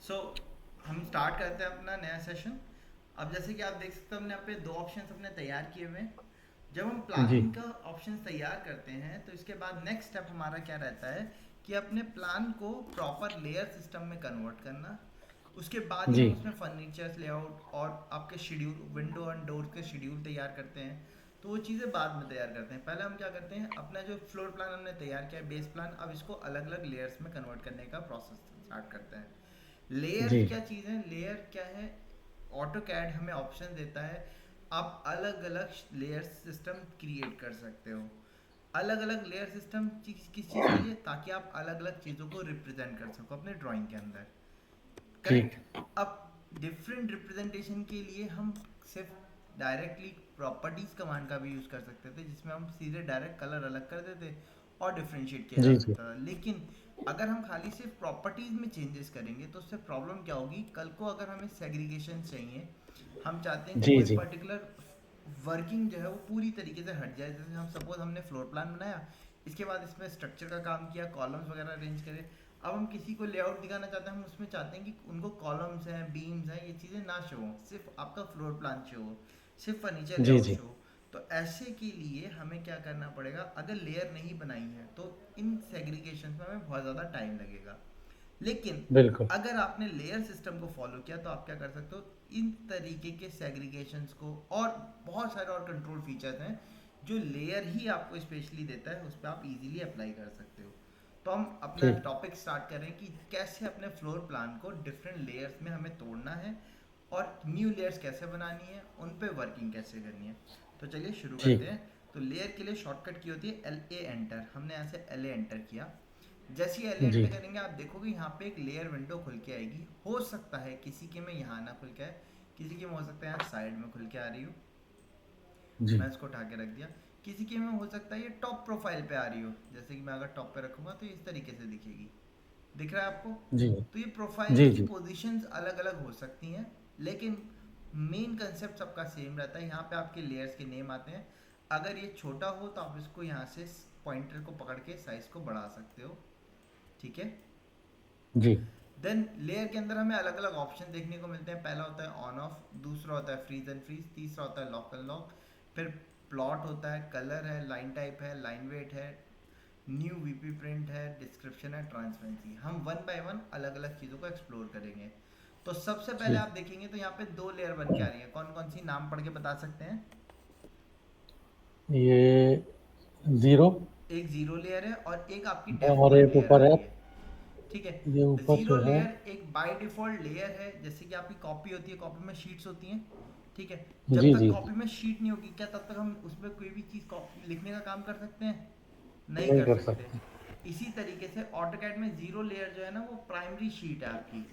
सो हम स्टार्ट करते हैं अपना नया सेशन। अब जैसे कि आप देख सकते हो हमने यहाँ पे दो ऑप्शंस अपने तैयार किए हुए हैं। जब हम जी, प्लानिंग का ऑप्शन तैयार करते हैं तो इसके बाद नेक्स्ट स्टेप हमारा क्या रहता है कि अपने प्लान को प्रॉपर लेयर सिस्टम में कन्वर्ट करना। उसके बाद ही जी, हम उसमें फर्नीचर्स लेआउट और आपके शेड्यूल विंडो एंड डोर के शेड्यूल तैयार करते हैं। तो वो चीज़ें बाद में तैयार करते हैं। पहले हम क्या करते हैं, अपना जो फ्लोर प्लान हमने तैयार किया है बेस प्लान, अब इसको अलग अलग लेयर्स में कन्वर्ट करने का प्रोसेस स्टार्ट करते हैं। लेयर जी, क्या चीज़ है, लेयर क्या है? ऑटो कैड हमें ऑप्शन देता है, आप अलग अलग लेयर सिस्टम क्रिएट कर सकते हो। अलग अलग लेयर सिस्टम किस चीज़ के लिए? ताकि आप अलग अलग चीज़ों को रिप्रेजेंट कर सको अपने ड्राइंग के अंदर। ठीक, करेक्ट। अब डिफरेंट रिप्रेजेंटेशन के लिए हम सिर्फ डायरेक्टली प्रॉपर्टीज कमांड का भी यूज़ कर सकते थे, जिसमें हम सीधे डायरेक्ट कलर अलग कर देते और डिफ्रेंशिएट किया जा जी, जी, सकता था। लेकिन अगर हम खाली सिर्फ प्रॉपर्टीज में चेंजेस करेंगे तो उससे प्रॉब्लम क्या होगी, कल को अगर हमें सेग्रीगेशन चाहिए, हम चाहते हैं कि जी, कोई जी, पर्टिकुलर वर्किंग जो है वो पूरी तरीके से हट जाए। जैसे हम सपोज हमने फ्लोर प्लान बनाया, इसके बाद इसमें स्ट्रक्चर का काम किया, कॉलम्स वगैरह अरेंज करे। अब हम किसी को लेआउट दिखाना चाहते हैं, हम उसमें चाहते हैं कि उनको कॉलम्स हैं, बीम्स हैं, ये चीज़ें ना शो हो, सिर्फ आपका फ्लोर प्लान शो हो, सिर्फ फर्नीचर जी, लेआउट जी, शो हो। तो ऐसे के लिए हमें क्या करना पड़ेगा, अगर लेयर नहीं बनाई है तो इन सेग्रीगेशन में हमें बहुत ज़्यादा टाइम लगेगा। लेकिन बिल्कुल, अगर आपने लेयर सिस्टम को फॉलो किया तो आप क्या कर सकते हो, इन तरीके के सेग्रीगेशंस को और बहुत सारे और कंट्रोल फीचर्स हैं जो लेयर ही आपको स्पेशली देता है, उस पर आप इजीली अप्लाई कर सकते हो। तो हम अपना ठीक, टॉपिक स्टार्ट करें कि कैसे अपने फ्लोर प्लान को डिफरेंट लेयर्स में हमें तोड़ना है और न्यू लेयर्स कैसे बनानी है, उन पे वर्किंग कैसे करनी है। तो चलिए शुरू करते ठीक, हैं। तो लेयर के लिए शॉर्टकट की होती है एल ए एंटर। हमने यहाँ से एल ए एंटर किया। जैसे ही एल ए जी, एंटर करेंगे आप देखोगे यहाँ पे एक लेयर विंडो खुल के आएगी। हो सकता है किसी के में यहाँ ना खुल के आए, किसी के में हो सकता है यहाँ साइड में खुल के आ रही हो। जी, मैं इसको उठा के रख दिया। किसी के में हो सकता है ये टॉप प्रोफाइल पे आ रही हो, जैसे कि मैं अगर टॉप पे रखूंगा तो ये इस तरीके से दिखेगी। दिख रहा है आपको? जी, तो ये प्रोफाइल्स जी, की जी, पोजीशंस अलग अलग हो सकती हैं, लेकिन मेन कंसेप्ट सबका सेम रहता है। यहाँ पे आपके लेयर्स के नेम आते हैं। अगर ये छोटा हो तो आप इसको यहाँ से पॉइंटर को पकड़ के साइज को बढ़ा सकते हो। ठीक है। जी, देन लेयर के अंदर हमें अलग अलग ऑप्शन देखने को मिलते हैं। पहला होता है ऑन ऑफ, दूसरा होता है फ्रीज एंड फ्रीज, तीसरा होता है लॉक एंड लॉक, फिर प्लॉट होता है, कलर है, लाइन टाइप है, लाइन वेट है, न्यू वीपी प्रिंट है, डिस्क्रिप्शन है, ट्रांसपेरेंसी। हम वन बाय वन अलग अलग चीज़ों को एक्सप्लोर करेंगे। तो सबसे पहले ठीक। आप देखेंगे तो यहाँ पे दो लेयर बन के आ रही है। कौन कौन सी, नाम पढ़ के बता सकते हैं? ये ज़ीरो एक जीरो लेयर है और एक आपकी डेफ और पॉइंट एक लेयर आ ऊपर है, रही है। ठीक है। ये ऊपर जीरो जो है, लेयर एक बाय डिफॉल्ट लेयर है, जैसे कि आपकी कॉपी होती है, कॉपी में शीट्स होती हैं। ठीक है। जब जी, तक जी, कॉपी में शीट नहीं होगी, क्या तब तक हम उसमें कोई भी चीज़ लिखने का काम कर सकते हैं? नहीं नहीं कर कर सकते। सकते। इसी तरीके से ऑटोकैड में जीरो लेयर जो है ना, वो प्राइमरी शीट है आपकी।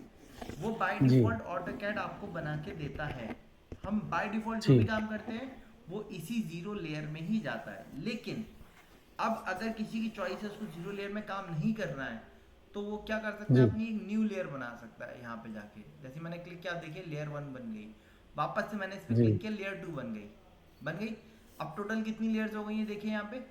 वो बाय जी, डिफॉल्ट ऑटोकैड आपको बना के देता है। हम बाय डिफॉल्ट जो भी जी, काम करते हैं वो इसी जीरो लेयर में ही जाता है। लेकिन अब अगर किसी की चॉइस है उसको जीरो लेयर में काम नहीं करना है, तो वो क्या कर सकता है, जी, अपनी एक न्यू लेयर बना सकता है। यहाँ पे जाके जैसे मैंने क्लिक किया, देखिए लेयर वन बन गई। वापस से मैंने इस पर क्लिक जी, किया, लेयर टू बन गई। बन गई। अब टोटल कितनी लेयर्स हो गई हैं देखिए यहाँ पे?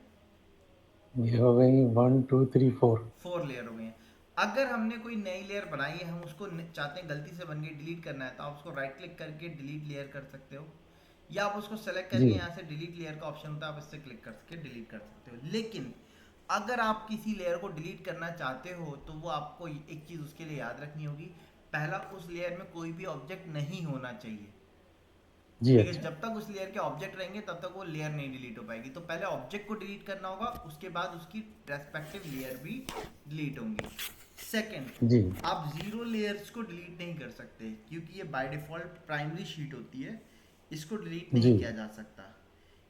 ये हो गई 1 2 3 4। फोर लेयर हो गई हैं। अगर हमने कोई नई लेयर बनाई है, हम उसको चाहते हैं गलती से बन गई डिलीट करना है, तो आप उसको राइट क्लिक करके डिलीट लेयर कर सकते हो। या आप उसको सेलेक्ट करके जी, यहाँ से डिलीट लेयर का ऑप्शन होता है, आप इससे क्लिक करके डिलीट कर सकते हो। लेकिन अगर आप किसी लेयर को डिलीट करना चाहते हो तो वो आपको एक चीज़ उसके लिए याद रखनी होगी। पहला, उस लेयर में कोई भी ऑब्जेक्ट नहीं होना चाहिए। जी, ठीक है। अच्छा, जब तक उस लेयर के ऑब्जेक्ट रहेंगे तब तक वो लेयर नहीं डिलीट हो पाएगी। तो पहले ऑब्जेक्ट को डिलीट करना होगा, उसके बाद उसकी रेस्पेक्टिव लेयर भी डिलीट होंगी। सेकंड, जी, आप जीरो लेयर्स को डिलीट नहीं कर सकते क्योंकि ये बाय डिफॉल्ट प्राइमरी शीट होती है। इसको डिलीट नहीं जी, किया जा सकता।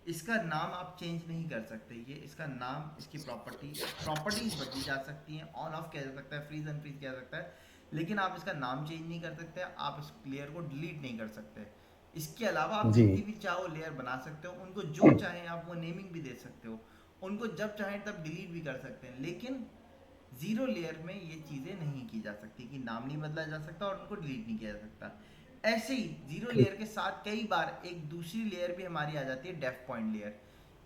इसका नाम आप चेंज नहीं कर सकते। ये इसका नाम, इसकी प्रॉपर्टीज बदली जा सकती हैं, ऑन ऑफ किया जा सकता है, फ्रीज अनफ्रीज किया जा सकता है, लेकिन आप इसका नाम चेंज नहीं कर सकते, आप इस लेयर को डिलीट नहीं कर सकते। इसके अलावा आप जी, जितनी भी चाहो लेयर बना सकते हो, उनको जो चाहें आप वो नेमिंग भी दे सकते हो, उनको जब चाहें तब डिलीट भी कर सकते हैं। लेकिन जीरो लेयर में ये चीज़ें नहीं की जा सकती कि नाम नहीं बदला जा सकता और उनको डिलीट नहीं किया जा सकता। ऐसे ही जीरो ठीक, लेयर के साथ कई बार एक दूसरी लेयर भी हमारी आ जाती है, डेफ पॉइंट लेयर।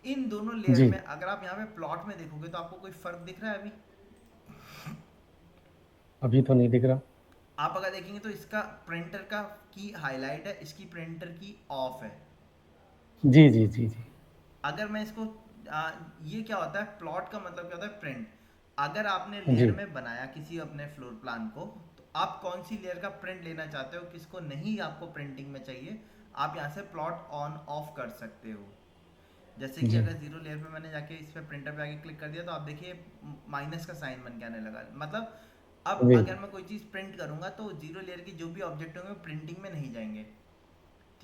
इन दोनों लेयर जी। में अगर आप यहाँ पे प्लॉट में देखोगे तो आपको कोई फर्क दिख रहा है अभी? अभी तो नहीं दिख रहा। आप अगर देखेंगे तो इसका प्रिंटर का की हाईलाइट है, इसकी प्रिंटर की ऑफ है। जी जी जी जी अगर मैं इसको ये क्या होता है, प्लॉट का मतलब क्या होता है, प्रिंट। अगर आपने जी लेयर में बनाया किसी अपने फ्लोर प्लान को, तो आप कौन सी लेयर का प्रिंट लेना चाहते हो, किसको नहीं आपको प्रिंटिंग में चाहिए, आप यहाँ से प्लॉट ऑन ऑफ कर सकते हो। जैसे कि जी अगर जीरो लेयर पे मैंने जाके इस पे प्रिंटर पे आके क्लिक कर दिया, तो आप देखिए माइनस का साइन बन के आने लगा। मतलब अब जी अगर मैं कोई चीज़ प्रिंट करूंगा तो जीरो लेयर की जो भी ऑब्जेक्ट होंगे प्रिंटिंग में नहीं जाएंगे।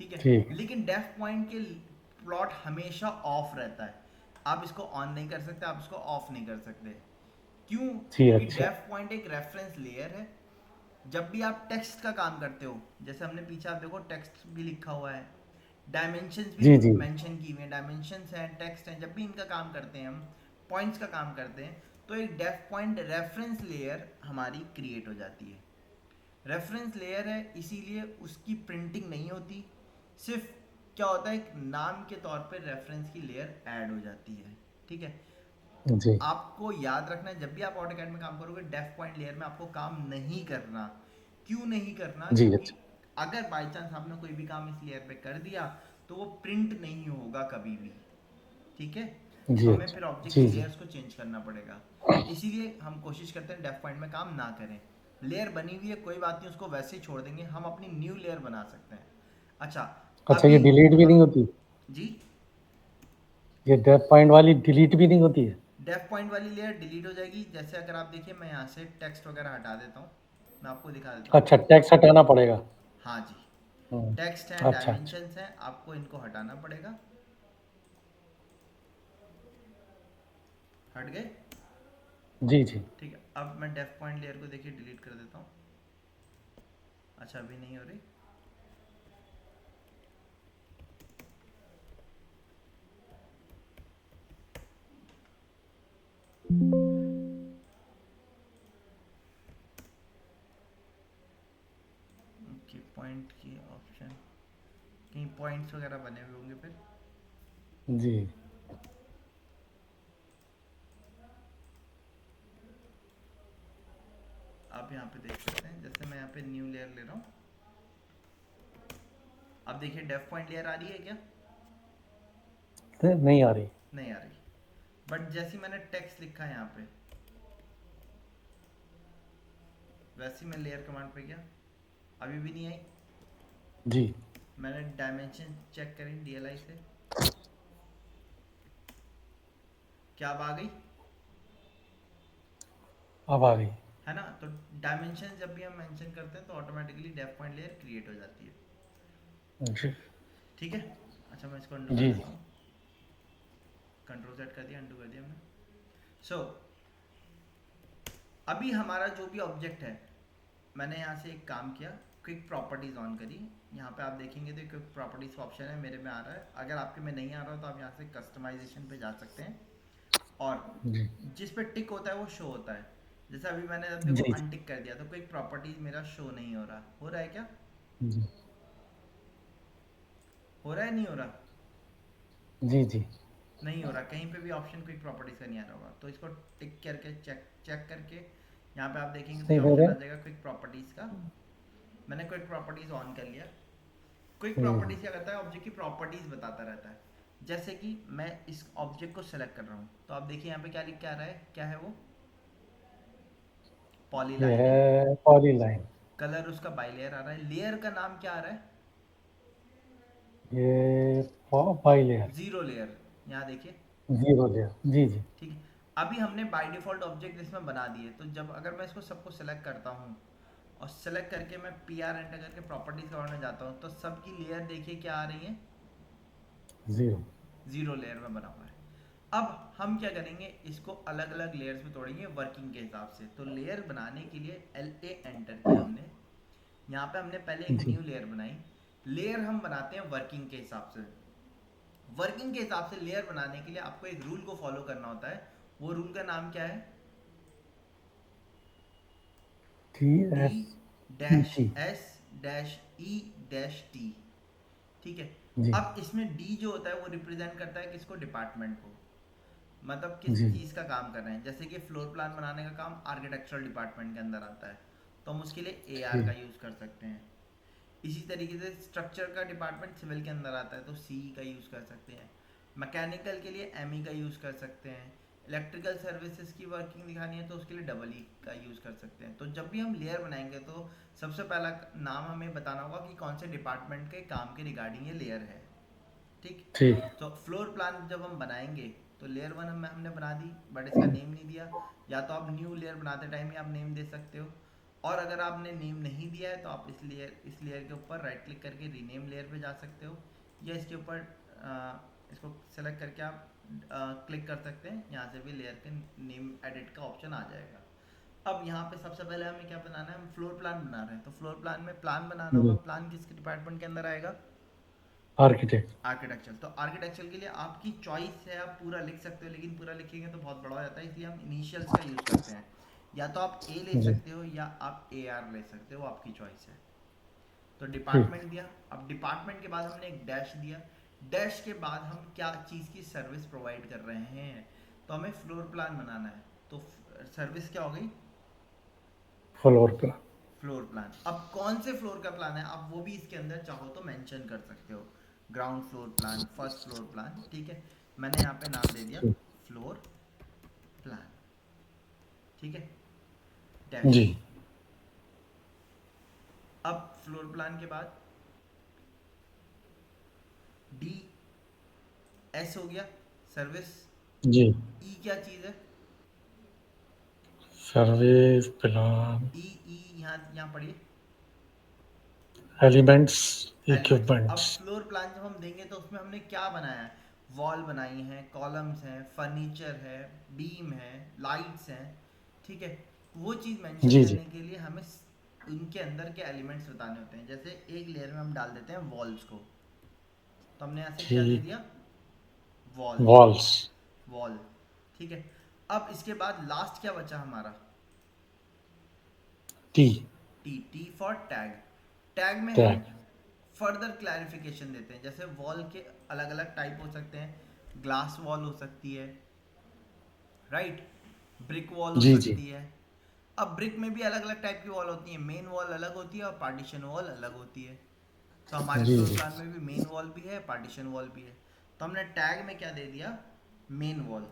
ठीक है। ठीक लेकिन डेफ पॉइंट के प्लॉट हमेशा ऑफ रहता है। आप इसको ऑन नहीं कर सकते, आप इसको ऑफ नहीं कर सकते। क्यों? जी क्योंकि अच्छा डेफ पॉइंट एक रेफरेंस लेयर है। जब भी आप टेक्स्ट का काम करते हो, जैसे हमने पीछे आप देखो टेक्स्ट भी लिखा हुआ है, डायमेंशंस भी जी जी मेंशन की हुई हैं, डायमेंशंस हैं, टेक्स्ट हैं, जब भी इनका काम करते हैं हम, पॉइंट्स का काम करते हैं, तो एक डेफ पॉइंट रेफरेंस लेयर हमारी क्रिएट हो जाती है। रेफरेंस लेयर है इसीलिए उसकी प्रिंटिंग नहीं होती। सिर्फ क्या होता है, एक नाम के तौर पे रेफरेंस की लेयर ऐड हो जाती है। ठीक है। जी आपको याद रखना है, जब भी आप ऑटोकैड में काम करोगे डेफ पॉइंट लेयर में आपको काम नहीं करना। क्यों नहीं करना? जी क्योंकि अच्छा अगर बाई चांस आपने कोई भी काम इस लेयर पे कर दिया तो वो प्रिंट नहीं होगा कभी भी। ठीक है। जी हमें अच्छा फिर ऑब्जेक्ट की जी जी लेयर्स को चेंज करना पड़ेगा। इसीलिए हम कोशिश करते हैं डेफ पॉइंट में काम ना करें। लेयर बनी हुई है कोई बात नहीं, उसको वैसे ही छोड़ देंगे, हम अपनी न्यू लेयर बना सकते हैं। अच्छा। अच्छा ये अभी डिलीट भी नहीं हम होती? जी, ये डेप पॉइंट वाली डिलीट भी नहीं होती है? डेफ पॉइंट वाली लेयर डिलीट हो जाएगी। जैसे अगर आप देखिए, मैं यहाँ से टेक्स्ट वगैरह हटा देता हूँ, मैं आपको दिखा देता हूँ। अच्छा टैक्स हटाना पड़ेगा। हाँ जी। हम्म, टेक्स्ट हैं, अच्छा अच्छा डायमेंशंस हैं, आपको इनको हटाना पड़ेगा। हट गए। जी जी ठीक है। अब मैं डेफ पॉइंट लेयर को देखिए डिलीट कर देता हूँ। अच्छा, अभी नहीं हो रही। ओके, पॉइंट की ऑप्शन, कहीं पॉइंट्स वगैरह बने हुए होंगे फिर। जी आप यहाँ पे देख सकते हैं, जैसे मैं यहाँ पे न्यू लेयर ले रहा हूँ। अब देखिए डेफ पॉइंट लेयर आ रही है क्या? नहीं आ रही। नहीं आ रही। बट जैसे मैंने टेक्स्ट लिखा है यहाँ पे, वैसे ही मैं लेयर कमांड पे गया, अभी भी नहीं आई। जी मैंने डायमेंशन चेक करी डीएलआई से, क्या अब आ गई? अब आ गई। है ना? तो डायमेंशन जब भी हम मेंशन करते हैं तो automatically def point layer create हो जाती है। जी ठीक है। अच्छा, मैं इसको अंडू कर जी जी देता हूँ। कंट्रोल सेट कर दिया, अंडू कर दिया हमने। सो अभी हमारा जो भी ऑब्जेक्ट है, मैंने यहाँ से एक काम किया, क्विक प्रॉपर्टीज ऑन करी। यहाँ पे आप देखेंगे तो क्विक प्रॉपर्टीज का ऑप्शन है, मेरे में आ रहा है। अगर आपके में नहीं आ रहा हो तो आप यहाँ से कस्टमाइजेशन पे जा सकते हैं, और जी जिस पे टिक होता है वो शो होता है। जैसे अभी मैंने अब देखो जी अनटिक कर दिया, तो क्विक प्रॉपर्टीज मेरा शो नहीं हो रहा है क्या? जी हो रहा है, नहीं हो रहा? जी जी नहीं हो रहा, कहीं पे भी ऑप्शन क्विक प्रॉपर्टीज का नहीं आ रहा होगा, तो इसको टिक करके चेक चेक करके यहाँ पे आप देखेंगे तो नहीं ये हो ऑप्शन रहा। आ जाएगा क्विक प्रॉपर्टीज का। मैंने क्विक प्रॉपर्टीज ऑन कर लिया। क्विक हम्म, प्रॉपर्टीज क्या करता है, ऑब्जेक्ट की प्रॉपर्टीज बताता रहता है। जैसे कि मैं इस ऑब्जेक्ट को सेलेक्ट कर रहा हूँ, तो आप देखिए यहाँ पे क्या लिख के आ रहा है, क्या है वो? ये पॉलीलाइन है। है पॉलीलाइन। कलर उसका बाई लेयर आ रहा है। लेयर का नाम क्या आ रहा है? ये पाई लेयर। Zero layer. यहाँ देखिए। जीरो लेयर जी जी ठीक है। अभी हमने बाय डिफॉल्ट ऑब्जेक्ट इसमें बना दिए, तो जब अगर मैं इसको सबको सेलेक्ट करता हूँ और सेलेक्ट करके मैं पी आर एंटर करके प्रॉपर्टीज कवर में जाता हूँ, तो सबकी लेयर देखिए क्या आ रही है, जीरो। जीरो लेयर में बना हुआ है। अब हम क्या करेंगे, इसको अलग अलग लेयर्स में तोड़ेंगे वर्किंग के हिसाब से। तो लेयर बनाने के लिए एल ए एंटर किया हमने। यहाँ पे हमने पहले एक जी न्यू लेयर बनाई। लेयर हम बनाते हैं वर्किंग के हिसाब से। वर्किंग के हिसाब से लेयर बनाने के लिए आपको एक रूल को फॉलो करना होता है। वो रूल का नाम क्या है? T T S E dash T. S dash ई डैश टी। ठीक है। जी अब इसमें डी जो होता है वो रिप्रेजेंट करता है किसको? डिपार्टमेंट को। मतलब किस जी चीज़ का काम कर रहे हैं। जैसे कि फ्लोर प्लान बनाने का काम आर्किटेक्चरल डिपार्टमेंट के अंदर आता है, तो हम उसके लिए ए आर का ठीक। यूज़ कर सकते हैं। इसी तरीके से स्ट्रक्चर का डिपार्टमेंट सिविल के अंदर आता है तो सी का यूज़ कर सकते हैं। मैकेनिकल के लिए एम ई का यूज़ कर सकते हैं। इलेक्ट्रिकल सर्विसेज की वर्किंग दिखानी है तो उसके लिए डबल ई का यूज़ कर सकते हैं। तो जब भी हम लेयर बनाएंगे तो सबसे पहला नाम हमें बताना होगा कि कौन से डिपार्टमेंट के काम के रिगार्डिंग ये लेयर है। ठीक। ठीक। तो फ्लोर प्लान जब हम बनाएंगे तो लेयर वन में हमने बना दी बट इसका नेम नहीं दिया। या तो आप न्यू लेयर बनाते टाइम ही आप नेम दे सकते हो, और अगर आपने नेम नहीं दिया है तो आप इस लेयर के ऊपर राइट क्लिक करके रीनेम लेयर पे जा सकते हो, या इसके ऊपर इसको सेलेक्ट करके आप क्लिक कर सकते हैं। यहाँ से भी लेयर के नेम एडिट का ऑप्शन आ जाएगा। अब यहाँ पे सबसे पहले हमें क्या बनाना है, हम फ्लोर प्लान बना रहे हैं तो फ्लोर प्लान में प्लान बनाना होगा। जी। प्लान किस डिपार्टमेंट के अंदर आएगा? आर्किटेक्ट। आर्किटेक्चर। तो आर्किटेक्चर के लिए आपकी चॉइस है, आप पूरा लिख सकते हो लेकिन पूरा लिखेंगे तो बहुत बड़ा हो जाता है, इसलिए हम इनिशियल्स का यूज़ करते हैं। या तो आप ए ले जी। सकते हो या आप ए आर ले सकते हो, आपकी चॉइस है। तो ठीक। डिपार्टमेंट दिया। अब डिपार्टमेंट के बाद हमने एक डैश दिया। डैश के बाद हम क्या चीज़ की सर्विस प्रोवाइड कर रहे हैं, तो हमें फ्लोर प्लान बनाना है। तो सर्विस क्या हो गई? Floor plan. Floor plan. अब कौन से फ्लोर का प्लान है आप वो भी इसके अंदर चाहो तो मेंशन कर सकते हो। Ground floor plan, first floor plan, ठीक है। मैंने यहाँ पे नाम दे दिया ठीक। Floor plan. ठीक है। डैश। जी। अब फ्लोर प्लान के बाद डी एस हो गया सर्विस। जी। ई क्या चीज़ है? Service plan. ई ई यहाँ यहाँ पढ़िए। एलिमेंट्स। एलिमेंट्स। अब इक्विपमेंट्स। फ्लोर प्लान जब हम देंगे तो उसमें हमने क्या बनाया है? वॉल बनाई है, कॉलम्स हैं, फर्नीचर है, बीम है, लाइट्स हैं। ठीक है। वो चीज़ मेंशन जी। जी। करने के लिए हमें उनके अंदर के एलिमेंट्स बताने होते हैं। जैसे एक लेयर में हम डाल देते हैं वॉल्स को, तो हमने यहाँ से क्या दे ठीक। दिया? वॉल। वॉल्स। वॉल। ठीक है। अब इसके बाद लास्ट क्या बचा हमारा? T. T. T for tag. Tag में हम टैग। फर्दर क्लैरिफिकेशन देते हैं। जैसे वॉल के अलग अलग टाइप हो सकते हैं, ग्लास वॉल हो सकती है, राइट, ब्रिक वॉल हो जी। जी। सकती है। अब ब्रिक में भी अलग अलग टाइप की वॉल होती है, मेन वॉल अलग होती है और पार्टीशन वॉल अलग होती है। तो हमारे जी। फ्लोर जी। प्लान में भी मेन वॉल भी है, पार्टीशन वॉल भी है। तो हमने टैग में क्या दे दिया? Main wall.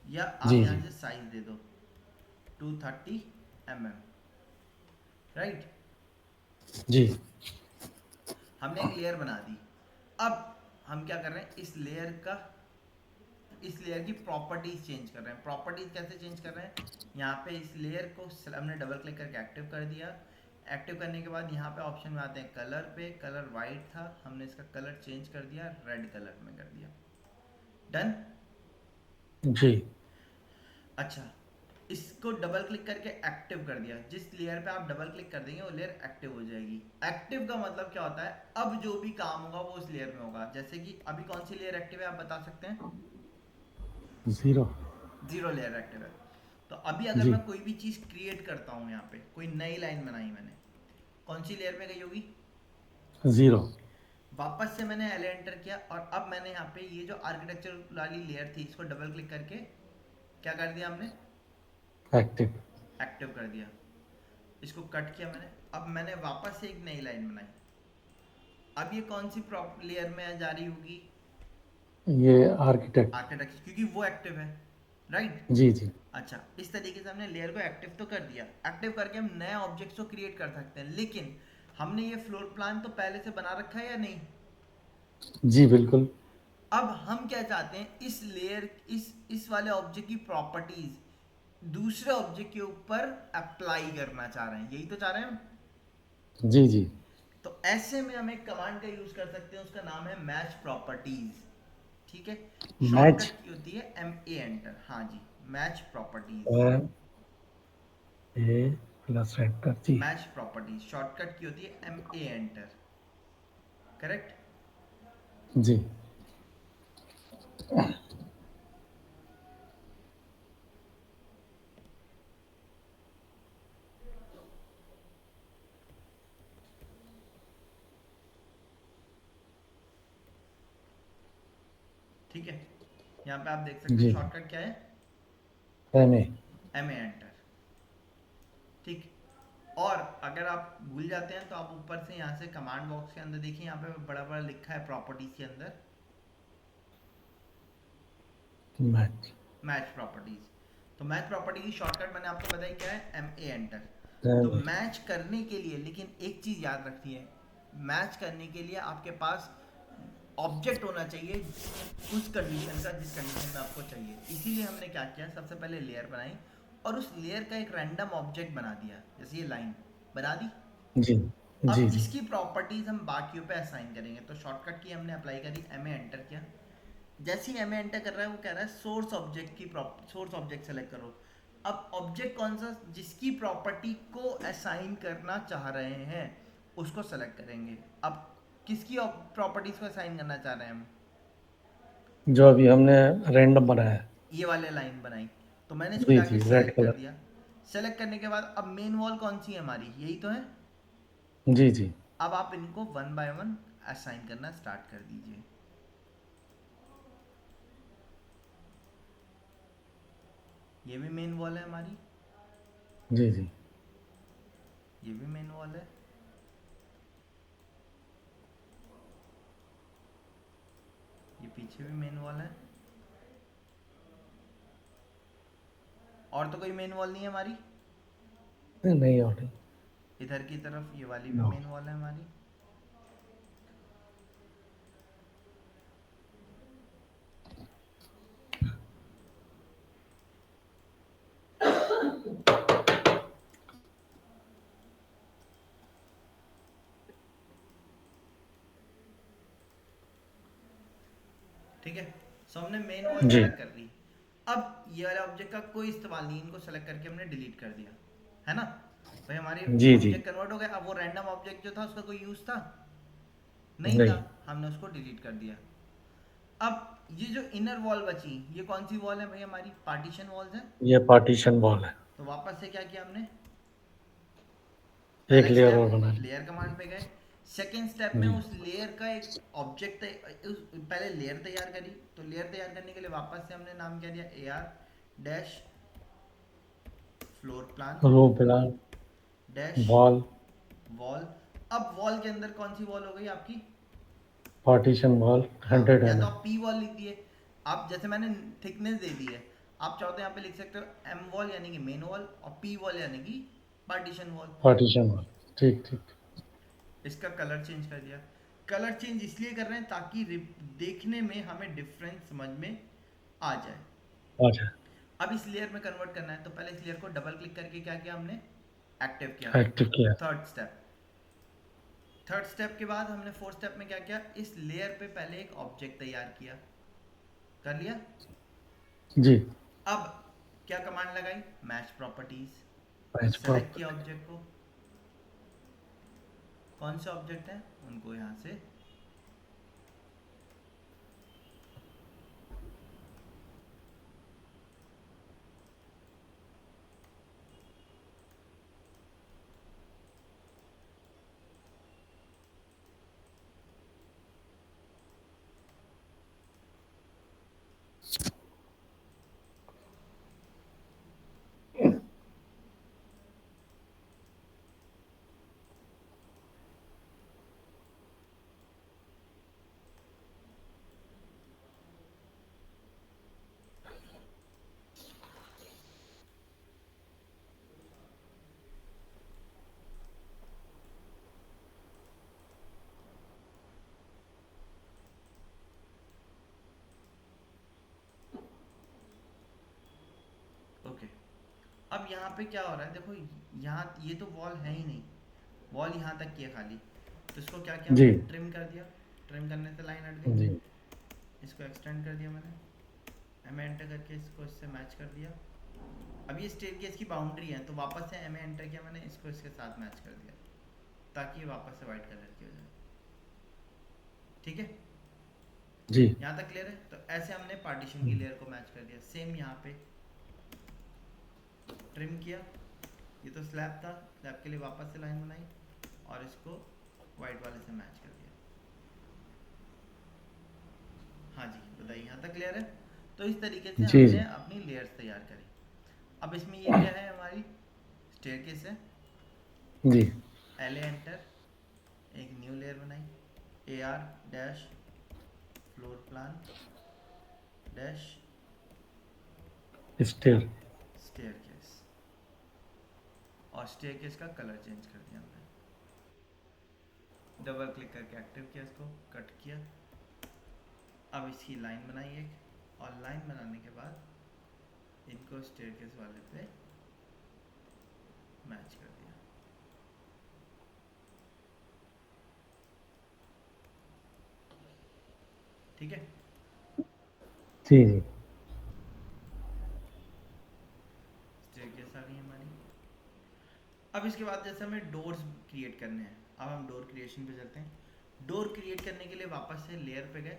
या आप जी। यहाँ जी। से साइज दे दो 230 mm, राइट। जी। हमने एक लेयर बना दी। अब हम क्या कर रहे हैं, इस लेयर की प्रॉपर्टीज चेंज कर रहे हैं। प्रॉपर्टीज कैसे चेंज कर रहे हैं? यहाँ पे इस लेयर को हमने डबल क्लिक करके एक्टिव कर दिया। एक्टिव करने के बाद यहाँ पे ऑप्शन में आते हैं कलर पे। कलर वाइट था, हमने इसका कलर चेंज कर दिया, रेड कलर में कर दिया। डन। जी। अच्छा, इसको डबल क्लिक करके एक्टिव कर दिया। जिस लेयर पे आप डबल क्लिक कर देंगे वो लेयर एक्टिव हो जाएगी। एक्टिव का मतलब क्या होता है? अब जो भी काम होगा वो उस लेयर में होगा। जैसे कि अभी कौन सी लेयर एक्टिव है आप बता सकते हैं? जीरो। जीरो लेयर एक्टिव है। तो अभी अगर जी। मैं कोई भी चीज़ क्रिएट करता हूँ, यहाँ पे कोई नई लाइन बनाई मैंने, कौन सी लेयर में गई होगी? जीरो। वापस से मैंने एल एंटर किया और अब मैंने यहाँ पे ये जो आर्किटेक्चर वाली लेयर थी इसको डबल क्लिक करके क्या कर दिया हमने? एक्टिव। एक्टिव कर दिया। इसको कट किया मैंने। अब मैंने वापस से एक नई लाइन बनाई। अब ये कौन सी प्रॉप लेयर में जा रही होगी? ये आर्किटेक्ट। आर्किटेक्चर, क्योंकि वो एक्टिव है, राइट। जी। जी। अच्छा, इस तरीके से हमने लेयर को एक्टिव तो कर दिया। एक्टिव करके हम नए ऑब्जेक्ट्स को क्रिएट कर सकते हैं, लेकिन हमने ये फ्लोर प्लान तो पहले से बना रखा है या नहीं? जी बिल्कुल। अब हम क्या चाहते हैं, इस लेयर इस वाले ऑब्जेक्ट की प्रॉपर्टीज दूसरे ऑब्जेक्ट के ऊपर अप्लाई करना चाह रहे हैं, यही तो चाह रहे हैं हम। जी। जी। तो ऐसे में हम एक कमांड का यूज कर सकते हैं, उसका नाम है मैच प्रॉपर्टीज। ठीक है। मैच। शॉर्टकट की होती है MA एंटर। हाँ जी, मैच प्रॉपर्टीज। ए प्लस एंटर। जी। मैच प्रॉपर्टीज शॉर्टकट की होती है MA एंटर, करेक्ट। जी। ठीक है। यहाँ पे आप देख सकते हैं जी। शॉर्टकट क्या है, एम ए। MA enter. और अगर आप भूल जाते हैं तो आप ऊपर से यहाँ से कमांड बॉक्स के अंदर देखिए, यहाँ पे बड़ा बड़ा लिखा है प्रॉपर्टीज के अंदर मैच मैच प्रॉपर्टीज। तो मैच प्रॉपर्टी की शॉर्टकट मैंने आपको बताई क्या है, एम ए एंटर। तो मैच करने के लिए लेकिन एक चीज याद रखनी है, मैच करने के लिए आपके पास ऑब्जेक्ट होना चाहिए उस कंडीशन का जिस कंडीशन में आपको चाहिए। इसीलिए हमने क्या किया, सबसे पहले लेयर बनाई और उस लेयर का एक रैंडम ऑब्जेक्ट बना दिया, जैसे ये लाइन बना दी। जी जी अब जी इसकी प्रॉपर्टीज हम बाकियों पे असाइन करेंगे। तो शॉर्टकट की हमने अप्लाई करी, एम ए एंटर किया। जैसे ही एम ए एंटर कर रहा है वो कह रहा है सोर्स ऑब्जेक्ट की सोर्स ऑब्जेक्ट सेलेक्ट करो। अब ऑब्जेक्ट कौन सा, जिसकी प्रॉपर्टी को असाइन करना चाह रहे हैं उसको सेलेक्ट करेंगे। अब किसकी प्रॉपर्टीज को असाइन करना चाह रहे हैं हम, जो अभी हमने रैंडम बनाया है। ये वाले लाइन बनाई। तो मैंने इसको जी जाके जी रेड सेलेक्ट कर कलर। दिया। सेलेक्ट करने के बाद अब मेन वॉल कौन सी है हमारी, यही तो है। जी जी अब आप इनको वन बाय वन असाइन करना स्टार्ट कर दीजिए। ये भी मेन वॉल है हमारी, जी जी ये भी मेन वॉल है, ये पीछे भी मेन वॉल है। और तो कोई मेन वॉल नहीं है हमारी। नहीं और नहीं। इधर की तरफ ये वाली भी नो। मेन वॉल है हमारी। ठीक है। सो हमने मेन वॉल जी सेलेक्ट कर ली। अब ये वाले ऑब्जेक्ट का कोई इस्तेमाल नहीं, इनको सेलेक्ट करके हमने डिलीट कर दिया, है ना। भाई हमारे जी जी ऑब्जेक्ट कन्वर्ट हो गया। अब वो रैंडम ऑब्जेक्ट जो था उसका कोई यूज था नहीं था, नहीं। हमने उसको डिलीट कर दिया। अब ये जो इनर वॉल बची, ये कौन सी वॉल है भाई हमारी, पार्टीशन वॉल्स है। ये पार्टीशन वॉल है। तो वापस से क्या किया हमने, एक पहला लेयर और बना स्टेप ली। लेयर कमांड पे गए। सेकेंड स्टेप में जी उस लेयर का एक ऑब्जेक्ट, पहले लेयर तैयार करी। तो लेयर तैयार करने के लिए वापस से हमने नाम क्या दिया, A R dash floor plan row plan dash wall wall. अब वॉल के अंदर कौन सी वॉल हो गई आपकी, पार्टीशन वॉल हाँ 100 या तो mm। आप पी वॉल लिख दिए। आप जैसे मैंने थिकनेस दे दी है, आप चाहो तो यहाँ पे लिख सकते हो एम वॉल यानी कि मेन वॉल, और पी वॉल यानी कि पार्टीशन वॉल। Partition wall. ठीक ठीक। इसका कलर चेंज कर दिया। कलर चेंज इसलिए कर रहे हैं ताकि देखने में हमें डिफरेंस समझ में आ जाए। अच्छा। अब इस लेयर में कन्वर्ट करना है, तो पहले इस लेयर को डबल क्लिक करके क्या किया हमने, एक्टिव किया। एक्टिव किया। Third step. थर्ड स्टेप के बाद हमने फोर्थ स्टेप में क्या किया, इस लेयर पे पहले एक ऑब्जेक्ट तैयार किया, कर लिया। जी अब क्या कमांड लगाई, मैच प्रॉपर्टीज। मैच सेलेक्ट किया प्रॉपर्टी। ऑब्जेक्ट को, कौन से ऑब्जेक्ट हैं उनको यहाँ से, ओके। अब यहाँ पे क्या हो रहा है देखो, यहाँ ये तो वॉल है ही नहीं, वॉल यहाँ तक की है खाली। तो इसको क्या किया जी हमने, ट्रिम कर दिया। ट्रिम करने से लाइन हट गई। जी इसको एक्सटेंड कर दिया मैंने, एम एंटर करके इसको इससे मैच कर दिया। अब ये स्टेट केस की बाउंड्री है, तो वापस से एम एंटर किया मैंने, इसको इसके साथ मैच कर दिया ताकि ये वापस से वाइट कलर की हो जाए। ठीक है, जी यहाँ तक क्लियर है। तो ऐसे हमने पार्टीशन की लेयर को मैच कर दिया। सेम यहाँ पे ट्रिम किया, ये तो स्लैब था, स्लैब के लिए वापस से लाइन बनाई और इसको वाइट वाले से मैच कर दिया। हाँ जी बताइए, यहाँ तक क्लियर है। तो इस तरीके से जी हमने जी अपनी लेयर्स तैयार करी। अब इसमें ये क्या है, हमारी स्टेयरकेस है। जी एल एंटर, एक न्यू लेयर बनाई, A R dash floor plan dash stair. Staircase, और स्टेयरकेस का कलर चेंज कर दिया हमने। डबल क्लिक करके एक्टिव किया, इसको कट किया। अब इसकी लाइन बनाई एक, और लाइन बनाने के बाद इनको स्टेयरकेस वाले पे मैच कर दिया। ठीक है, जी जी स्टेयरकेस आ गई हमारी। अब इसके बाद जैसे हमें डोर्स क्रिएट करने हैं, अब हम डोर क्रिएशन पे चलते हैं। डोर क्रिएट करने के लिए वापस से लेयर पे गए,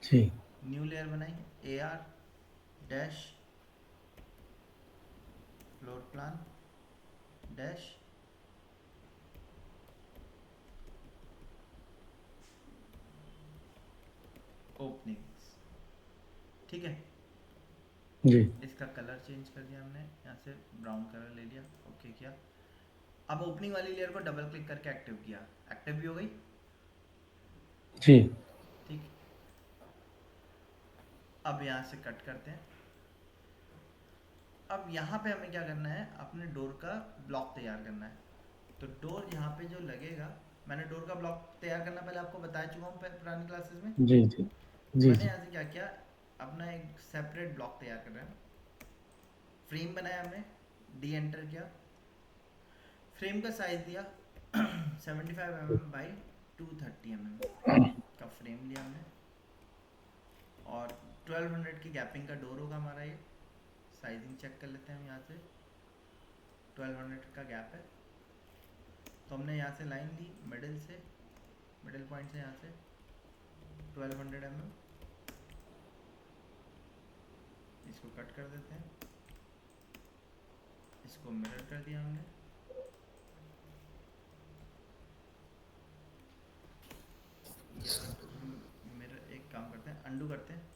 जी न्यू लेयर बनाई, A R dash floor plan dash openings. ठीक है, जी इसका कलर चेंज कर दिया हमने, यहाँ से ब्राउन कलर ले लिया, ओके किया। अब ओपनिंग वाली लेयर को डबल क्लिक करके एक्टिव किया, एक्टिव भी हो गई। जी ठीक, अब यहाँ से कट करते हैं। अब यहाँ पे हमें क्या करना है, अपने डोर का ब्लॉक तैयार करना है। तो डोर यहाँ पे जो लगेगा, मैंने डोर का ब्लॉक तैयार करना पहले आपको बता चुका हूँ पुरानी क्लासेस में। जी जी जी मैंने जी यहाँ से क्या किया, अपना एक सेपरेट ब्लॉक तैयार कर रहा है। फ्रेम बनाया हमने, डी एंटर किया, फ्रेम का साइज दिया 75 mm बाई 230 mm का फ्रेम लिया हमने, और 1200 की गैपिंग का डोर होगा हमारा ये। साइजिंग चेक कर लेते हैं हम, यहाँ से 1200 का गैप है। तो हमने यहाँ से लाइन ली मिडिल से, मिडिल पॉइंट से यहाँ से 1200 mm, इसको कट कर देते हैं, इसको मिरर कर दिया हमने। या हम मिरर, एक काम करते हैं, अंडू करते हैं।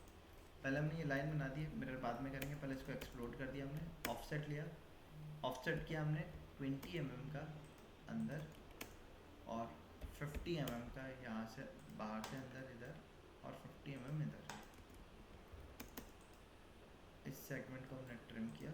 पहले हमने ये लाइन बना दी, मिरर बाद में करेंगे, पहले इसको एक्सप्लोड कर दिया हमने, ऑफसेट लिया, ऑफसेट किया हमने 20 mm का अंदर, और 50 mm का यहाँ से बाहर से अंदर इधर, और 50 mm इधर। इस सेगमेंट को हमने ट्रिम किया।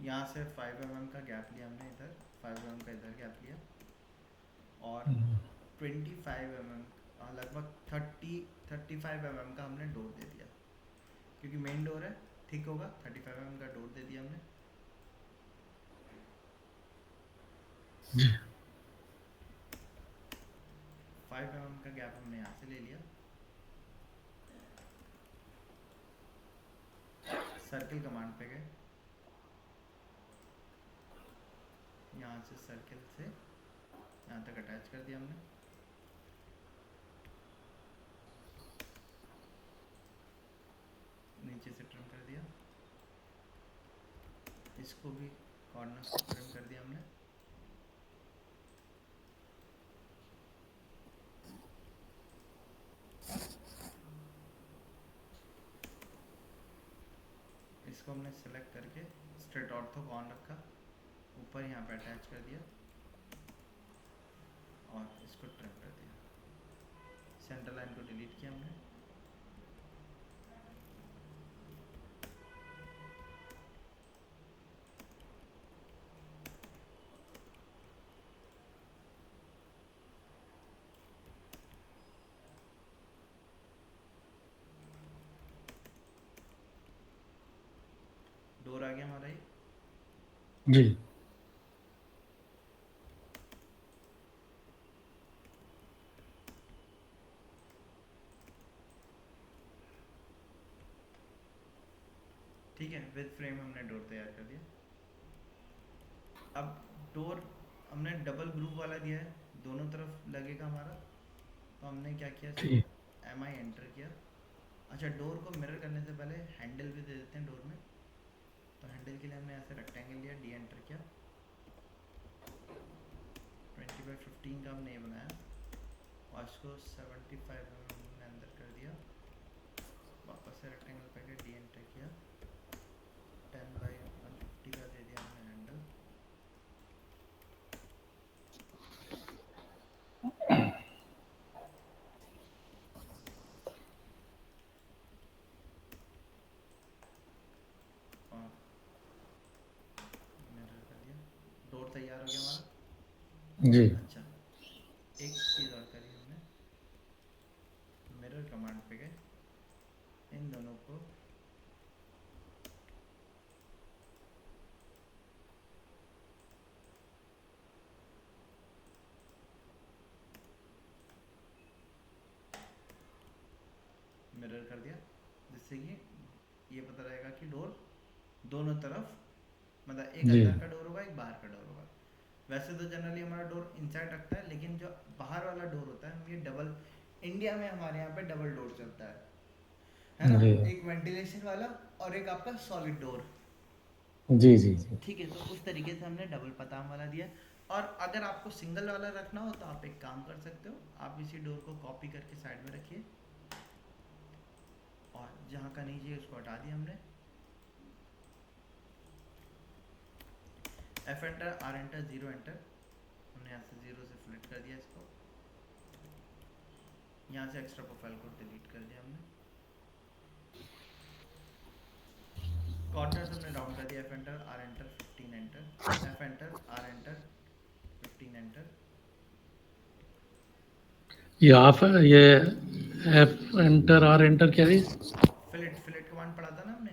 यहाँ से 5 mm का गैप लिया हमने इधर, 5 mm का इधर गैप लिया, और 25 mm, लगभग 35 mm का हमने डोर दे दिया, क्योंकि मेन डोर है, ठीक होगा। 35 mm का डोर दे दिया हमने। 5 mm का गैप हमने यहाँ से ले लिया, सर्किल कमांड पे गए, यहाँ से सर्किल से यहाँ तक अटैच कर दिया हमने। नीचे से ट्रिम कर दिया, इसको भी कॉर्नर्स को ट्रिम कर दिया हमने। इसको हमने सेलेक्ट करके स्ट्रेट ऑर्थो को ऑन रखा, ऊपर यहाँ पे अटैच कर दिया, और इसको ट्रिम कर दिया। सेंटर लाइन को डिलीट किया हमने। डोर आ गया हमारा ये। जी ठीक है, विद फ्रेम हमने डोर तैयार कर दिया। अब डोर हमने डबल ग्रूव वाला दिया है, दोनों तरफ लगेगा हमारा। तो हमने क्या किया, इसको जी एम आई एंटर किया। अच्छा, डोर को मिरर करने से पहले हैंडल भी दे देते हैं डोर में। तो हैंडल के लिए हमने ऐसे रेक्टेंगल लिया, डी एंटर किया, 15 का हमने ये बनाया और इसको 75 में अंदर कर दिया, वापस से रेक्टेंगल पे के डी एंटर किया, 10/150 का दे दिया हमने हैंडल। और मिरर कर दिया, डोर तैयार हो गया हमारा। जी अच्छा, एक चीज़ और करी हमने, मिरर कमांड पे गए, इन दोनों को मिरर कर दिया, जिससे कि ये पता रहेगा कि डोर दोनों तरफ, मतलब एक जी अंदर का डोर होगा एक बाहर का डोर होगा। वैसे तो जनरली हमारा डोर इनसाइड रखता है, लेकिन जो बाहर वाला डोर होता है हम ये डबल, इंडिया में हमारे यहाँ पे डबल डोर चलता है ना, जी एक वेंटिलेशन वाला और एक आपका सॉलिड डोर। जी जी जी ठीक है, तो उस तरीके से हमने डबल पताम वाला दिया। और अगर आपको सिंगल वाला रखना हो तो आप एक काम कर सकते हो, आप इसी डोर को कॉपी करके साइड में रखिए और जहाँ का नहीं चाहिए उसको हटा दिया हमने, F enter, R enter, zero enter, हमने यहाँ से जीरो से फ्लिट कर दिया इसको, यहाँ से एक्स्ट्रा प्रोफाइल को डिलीट कर दिया हमने, कॉर्नर हमने राउंड कर दिया, F enter, R enter, 15 enter, F enter, R enter, 15 enter. ये आप ये एफ एंटर आर एंटर क्या है? फिलेट फिलेट कमांड पढ़ा था ना हमने,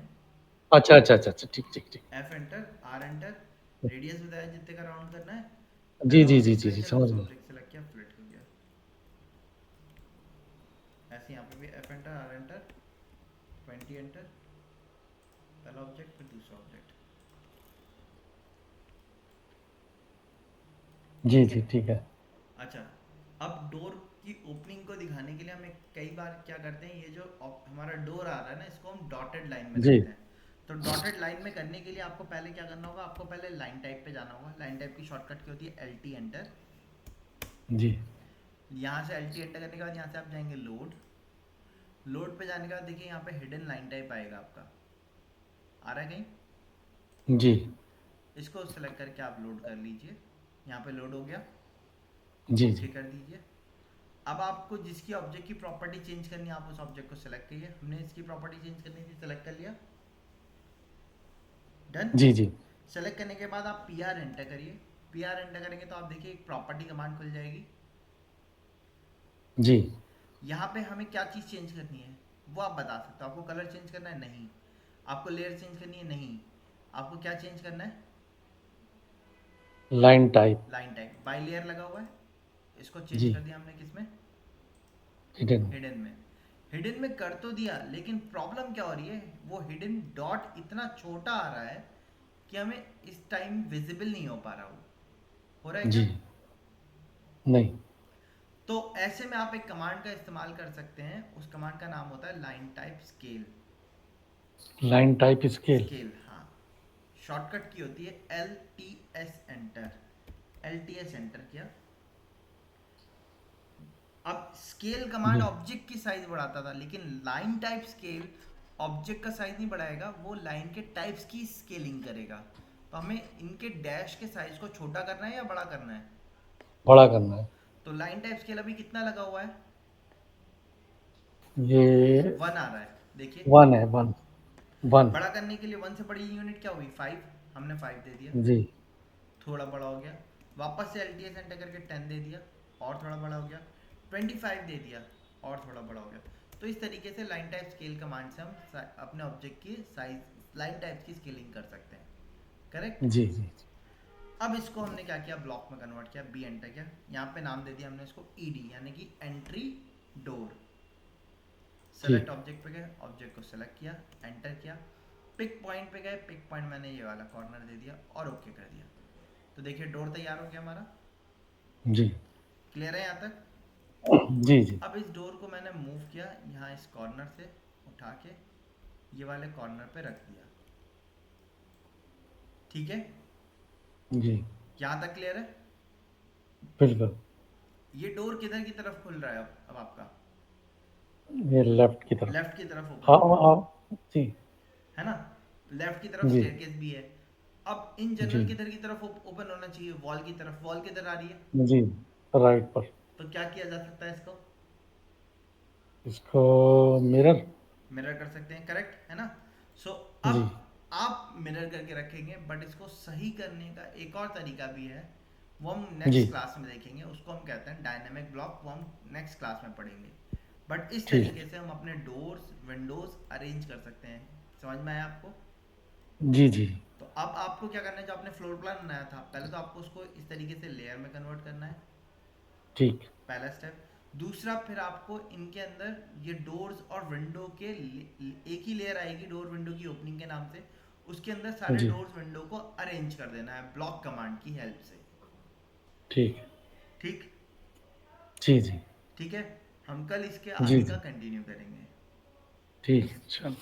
अच्छा अच्छा अच्छा अच्छा, ठीक ठीक ठीक। F enter, R enter, radius बताया जितने का राउंड करना है, जी पहला जी जी ऑब्जेक्ट जी सेलेक्ट जी, किया, समझ दूसरा गया। ऑब्जेक्ट सेलेक्ट किया, फ्लिट कर दिया। ऐसे यहाँ पे भी F enter, R enter, 20 enter, पहला ऑब्जेक्ट फिर दूसरा ऑब्जेक्ट। जी ठीक है। जी ठीक है। अच्छा, अब डोर की ओपनिंग को दिखाने के लिए हमें कई बार क्या करते हैं, ये जो हमारा डोर आ रहा है ना, इसको हम डॉटेड लाइन में जी रखते हैं। तो डॉटेड लाइन में करने के लिए आपको पहले क्या करना होगा, आपको पहले लाइन टाइप पे जाना होगा। लाइन टाइप की शॉर्टकट क्या होती है, एल टी एंटर। जी यहाँ से एल टी एंटर करने के बाद यहाँ से आप जाएंगे लोड, लोड पे जाने के बाद देखिए यहाँ पे हिडन लाइन टाइप आएगा आपका, आ रहा है कहीं, जी इसको सेलेक्ट करके आप लोड कर लीजिए, यहाँ पे लोड हो गया, जी ओके जी कर दीजिए। अब आपको जिसकी ऑब्जेक्ट की प्रॉपर्टी चेंज करनी है, आप उस ऑब्जेक्ट को सेलेक्ट करिए, हमने इसकी प्रॉपर्टी चेंज करनी थी, सेलेक्ट कर लिया, डन। जी जी सेलेक्ट करने के बाद आप पी आर एंटर करिए, पी आर एंटर करेंगे तो आप देखिए एक प्रॉपर्टी कमांड खुल जाएगी। जी। यहाँ पे हमें क्या चीज़ चेंज करनी है वो आप बता सकते हो, आपको कलर चेंज करना है, नहीं, आपको लेयर चेंज करनी है, नहीं, आपको क्या चेंज करना है, line type. Line type, by layer लगा हुआ है, इसको चेंज जी कर दिया हमने किस में, हिडन। हिडन में। हिडन में कर तो दिया, लेकिन प्रॉब्लम क्या हो रही है, वो हिडन डॉट इतना छोटा आ रहा है कि हमें इस टाइम विजिबल नहीं हो पा रहा, वो हो रहा है क्या। जी नहीं। तो ऐसे में आप एक कमांड का इस्तेमाल कर सकते हैं, उस कमांड का नाम होता है line type scale. Line type scale. Scale, हाँ, शॉर्टकट की होती है L T S enter, L T S enter किया। अब स्केल कमांड जी ऑब्जेक्ट की साइज बढ़ाता था, लेकिन लाइन टाइप स्केल ऑब्जेक्ट का साइज नहीं बढ़ाएगा, वो लाइन के टाइप्स की स्केलिंग करेगा। तो हमें इनके डैश के साइज को छोटा करना है या बड़ा करना है। बड़ा करना है। तो लाइन टाइप स्केल अभी कितना लगा हुआ है, ये 1 आ रहा है, देखिए। वन है, वन। वन। बड़ा करने के लिए 1 से बड़ी यूनिट क्या हुई, 5, हमने 5 दे दिया, जी थोड़ा बड़ा हो गया। वापस से एल टी एस एंटर करके 10 दे दिया, और थोड़ा बड़ा हो गया, 25 दे दिया, और थोड़ा बड़ा हो गया। तो इस तरीके से लाइन टाइप स्केल कमांड से हम अपने ऑब्जेक्ट की साइज, लाइन टाइप की स्केलिंग कर सकते हैं, करेक्ट। जी जी अब इसको हमने क्या किया, ब्लॉक में कन्वर्ट किया, बी एंटर किया, यहाँ पे नाम दे दिया हमने इसको ई डी, यानी कि एंट्री डोर। सेलेक्ट ठीक। ऑब्जेक्ट पे गए, ऑब्जेक्ट को सेलेक्ट किया, एंटर किया, पिक पॉइंट पे गए, पिक पॉइंट मैंने ये वाला कॉर्नर दे दिया और ओके कर दिया। तो देखिए डोर तैयार हो गया हमारा, जी क्लियर है यहाँ तक। जी जी अब इस डोर को मैंने मूव किया, यहाँ इस कॉर्नर से उठा के ये वाले कॉर्नर पे रख दिया, ठीक है, जी यहाँ तक क्लियर है। बिल्कुल। ये डोर किधर की तरफ खुल रहा है अब आपका? ये लेफ्ट की तरफ। लेफ्ट की तरफ ओपन हाँ हो रहा है, जी। है ना? लेफ्ट की तरफ जी स्टेयरकेस भी है। अब इन जी जनरल किधर की तरफ ओपन होना चाहिए? वॉल की तरफ। वॉल किधर आ रही है? जी, राइट पर। तो क्या किया जा सकता है इसको? इसको मिरर। मिरर कर सकते हैं, करेक्ट है ना? सो जी अब आप मिरर करके रखेंगे, बट इसको सही करने का एक और तरीका भी है, वो हम जी नेक्स्ट क्लास में देखेंगे। उसको हम कहते हैं डायनेमिक ब्लॉक, वो हम नेक्स्ट क्लास में पढ़ेंगे। बट इस ठीक। तरीके से हम अपने डोर्स विंडोज अरेंज कर सकते हैं। समझ में आया आपको? जी जी तो अब आपको क्या करना है, जो आपने फ्लोर प्लान बनाया था, पहले तो आपको उसको इस तरीके से लेयर में कन्वर्ट करना है, ठीक। पहला स्टेप। दूसरा, फिर आपको इनके अंदर ये डोर्स और विंडो के एक ही लेयर आएगी डोर विंडो की ओपनिंग के नाम से, उसके अंदर सारे जी डोर्स विंडो को अरेंज कर देना है ब्लॉक कमांड की हेल्प से। ठीक। ठीक। जी जी ठीक है। हम कल इसके जी आगे का जी कंटिन्यू करेंगे। ठीक, चलो।